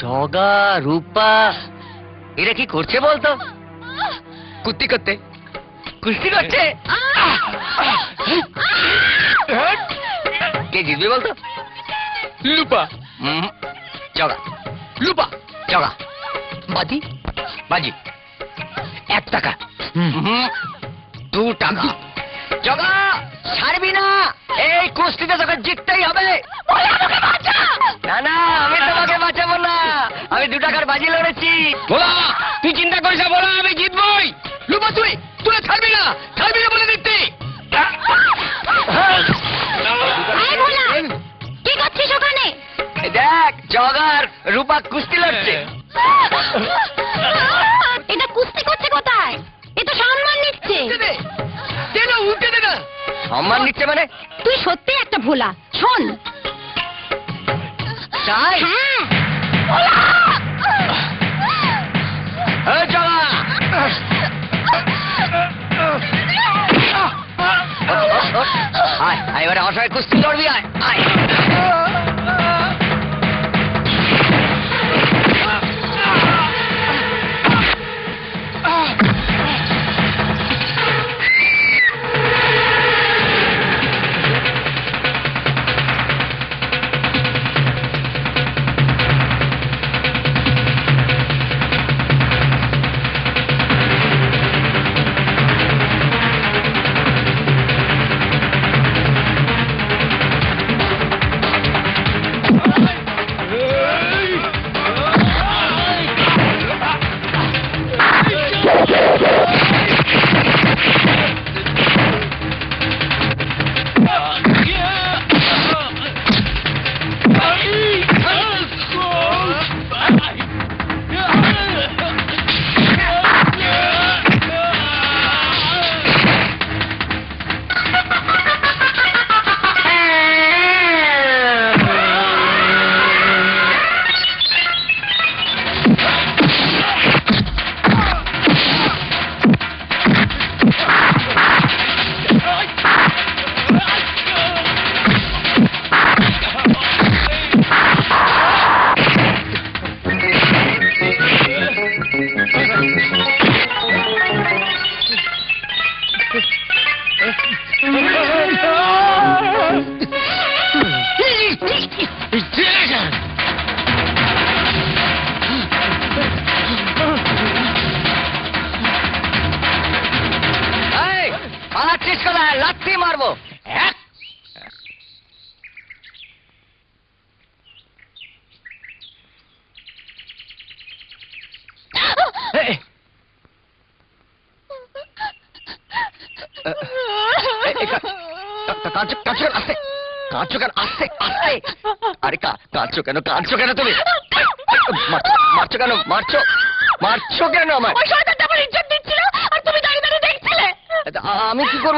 জগা রূপা এরা কি করছে বলতো? কুস্তি করতে কুস্তি করছে। কে জিতবে বলতো? লুপা। জগা লুপা। জগা বাজি। বাজি 1 টাকা 2 টাকা। জগা ছাড়বি না, এই কুস্তিতে তোকে জিততেই হবে। না না, আমি তোমাকে বাঁচাবো না, আমি 2 টাকার বাজি লড়েছি। বলা তুই চিন্তা করিস না, বলা আমি জিতবই। লুপা তুই তুই ছাড়বি না বলে দিচ্ছি। কি করছিস ওখানে? দেখ জগার রূপা কুস্তি লড়ছে। এটা কুস্তি করছে কোথায়? এ তো সম্মান নিচ্ছে। উঠে দে না। সম্মান নিচ্ছে মানে? তুই সত্যি একটা ভোলা। শোন, তাই? হ্যাঁ এই জগা আয় আয়, এবারে আমার সঙ্গে কুস্তি লড়বি। আয় আয়। পালাচ্ছিস কোথায়? লাথি মারবো। কাঁদছো কেন তুমি? মারছো কেন? মারছো কেন আমার? ওই শয়তানটা আমার ইজ্জত দিচ্ছিল আর তুমি দাঁড়িয়ে দাঁড়িয়ে দেখছিলে। আমি কি করবো?